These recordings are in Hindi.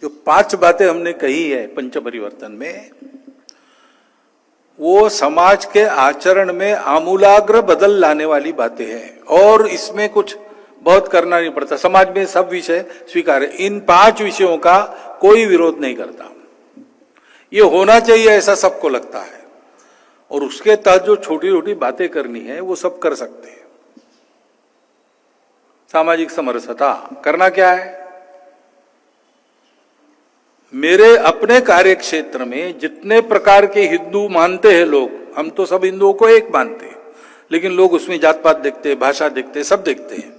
जो 5 बातें हमने कही है पंच परिवर्तन में, वो समाज के आचरण में आमूलाग्र बदल लाने वाली बातें हैं और इसमें कुछ बहुत करना नहीं पड़ता। समाज में सब विषय स्वीकार है, इन 5 विषयों का कोई विरोध नहीं करता। ये होना चाहिए ऐसा सबको लगता है और उसके तहत जो छोटी छोटी बातें करनी है वो सब कर सकते हैं। सामाजिक समरसता करना क्या है? मेरे अपने कार्य क्षेत्र में जितने प्रकार के हिंदू मानते हैं लोग, हम तो सब हिंदुओं को एक मानते हैं, लेकिन लोग उसमें जात पात देखते हैं, भाषा देखते हैं, सब देखते हैं।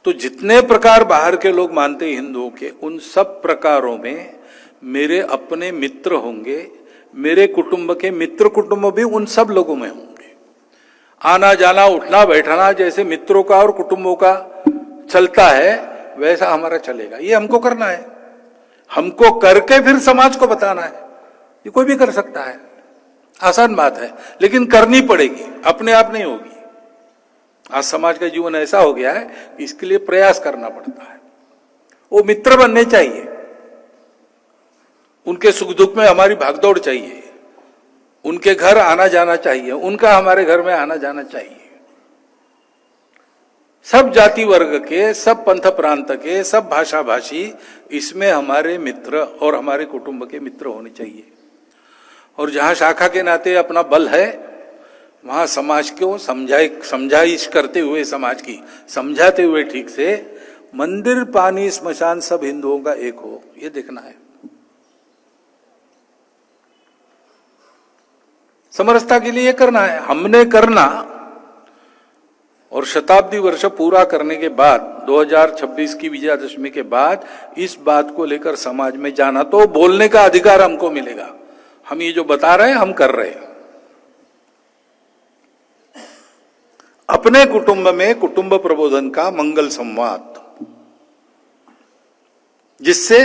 तो जितने प्रकार बाहर के लोग मानते हैं हिंदुओं के, उन सब प्रकारों में मेरे अपने मित्र होंगे, मेरे कुटुंब के मित्र कुटुंब भी उन सब लोगों में होंगे। आना जाना उठना बैठना जैसे मित्रों का और कुटुंबों का चलता है वैसा हमारा चलेगा। ये हमको करना है, हमको करके फिर समाज को बताना है। ये कोई भी कर सकता है, आसान बात है, लेकिन करनी पड़ेगी, अपने आप नहीं होगी। आज समाज का जीवन ऐसा हो गया है कि इसके लिए प्रयास करना पड़ता है। वो मित्र बनने चाहिए, उनके सुख दुख में हमारी भागदौड़ चाहिए, उनके घर आना जाना चाहिए, उनका हमारे घर में आना जाना चाहिए। सब जाति वर्ग के, सब पंथ प्रांत के, सब भाषा भाषी इसमें हमारे मित्र और हमारे कुटुंब के मित्र होने चाहिए। और जहां शाखा के नाते अपना बल है वहां समाज को समझाइश करते हुए, समाज की समझाते हुए ठीक से, मंदिर पानी स्मशान सब हिंदुओं का एक हो, ये देखना है। समरसता के लिए ये करना है, हमने करना। और शताब्दी वर्ष पूरा करने के बाद 2026 की विजयादशमी के बाद इस बात को लेकर समाज में जाना, तो बोलने का अधिकार हमको मिलेगा। हम ये जो बता रहे हैं हम कर रहे हैं। अपने कुटुंब में कुटुंब प्रबोधन का मंगल संवाद, जिससे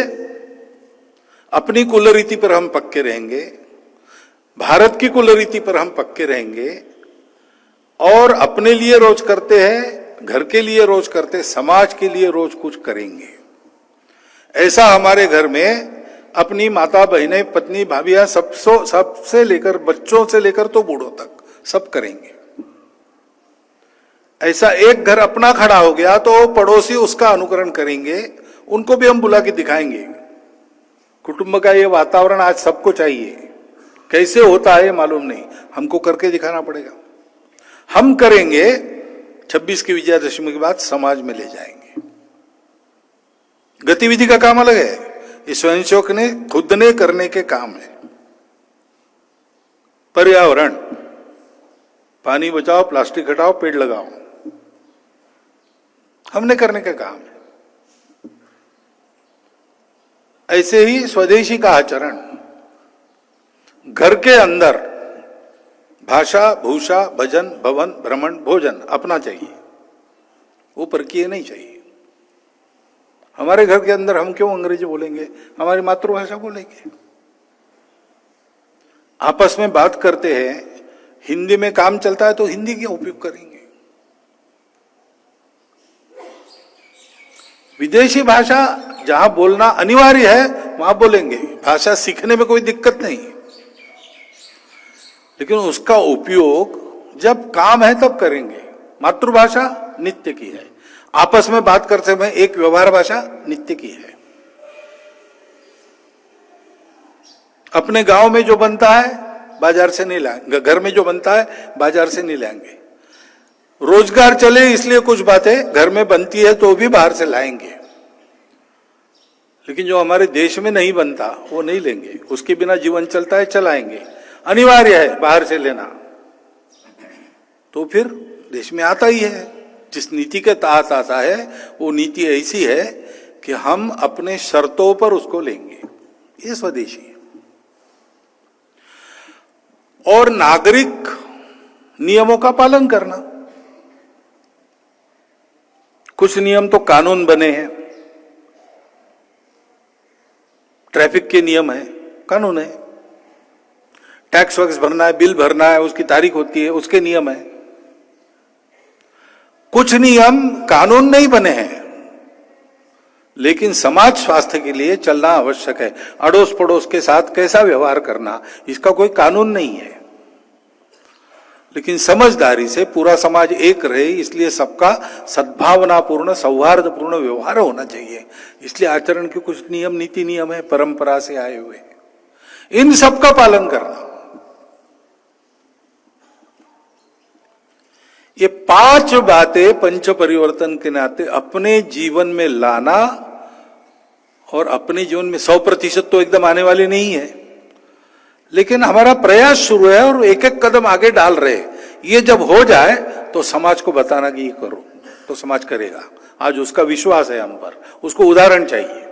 अपनी कुलरीति पर हम पक्के रहेंगे, भारत की कुलरीति पर हम पक्के रहेंगे और अपने लिए रोज करते हैं, घर के लिए रोज करते, समाज के लिए रोज कुछ करेंगे। ऐसा हमारे घर में अपनी माता बहनें पत्नी भाभियां सबसे लेकर बच्चों से लेकर तो बूढ़ों तक सब करेंगे। ऐसा एक घर अपना खड़ा हो गया तो पड़ोसी उसका अनुकरण करेंगे, उनको भी हम बुला के दिखाएंगे। कुटुंब का ये वातावरण आज सबको चाहिए। कैसे होता है मालूम नहीं, हमको करके दिखाना पड़ेगा। हम करेंगे, 26 की विजयादशमी के बाद समाज में ले जाएंगे। गतिविधि का काम अलग है, ये स्वयंसेवक ने खुद ने करने के काम है। पर्यावरण, पानी बचाओ, प्लास्टिक हटाओ, पेड़ लगाओ, हमने करने का काम है। ऐसे ही स्वदेशी का आचरण, घर के अंदर भाषा भूषा भजन भवन भ्रमण भोजन अपना चाहिए, वो परकीय नहीं चाहिए। हमारे घर के अंदर हम क्यों अंग्रेजी बोलेंगे, हमारी मातृभाषा बोलेंगे। आपस में बात करते हैं, हिंदी में काम चलता है तो हिंदी का उपयोग करेंगे। विदेशी भाषा जहां बोलना अनिवार्य है वहां बोलेंगे, भाषा सीखने में कोई दिक्कत नहीं, लेकिन उसका उपयोग जब काम है तब करेंगे। मातृभाषा नित्य की है, आपस में बात करते समय एक व्यवहार भाषा नित्य की है। अपने गांव में जो बनता है बाजार से नहीं लाएंगे, घर में जो बनता है बाजार से नहीं लाएंगे। रोजगार चले इसलिए कुछ बातें घर में बनती है तो भी बाहर से लाएंगे, लेकिन जो हमारे देश में नहीं बनता वो नहीं लेंगे। उसके बिना जीवन चलता है, चलाएंगे, अनिवार्य है बाहर से लेना, तो फिर देश में आता ही है। जिस नीति के तहत आता है वो नीति ऐसी है कि हम अपने शर्तों पर उसको लेंगे, ये स्वदेशी है। और नागरिक नियमों का पालन करना, कुछ नियम तो कानून बने हैं, ट्रैफिक के नियम है, कानून है। टैक्स वैक्स भरना है, बिल भरना है, उसकी तारीख होती है, उसके नियम है। कुछ नियम कानून नहीं बने हैं, लेकिन समाज स्वास्थ्य के लिए चलना आवश्यक है। अड़ोस पड़ोस के साथ कैसा व्यवहार करना, इसका कोई कानून नहीं है, लेकिन समझदारी से पूरा समाज एक रहे, इसलिए सबका सद्भावनापूर्ण सौहार्दपूर्ण व्यवहार होना चाहिए। इसलिए आचरण के कुछ नियम, नीति नियम है, परंपरा से आए हुए, इन सब का पालन करना। ये 5 बातें पंच परिवर्तन के नाते अपने जीवन में लाना, और अपने जीवन में 100% तो एकदम आने वाली नहीं है, लेकिन हमारा प्रयास शुरू है और एक एक कदम आगे डाल रहे। ये जब हो जाए तो समाज को बताना कि ये करो, तो समाज करेगा। आज उसका विश्वास है हम पर, उसको उदाहरण चाहिए।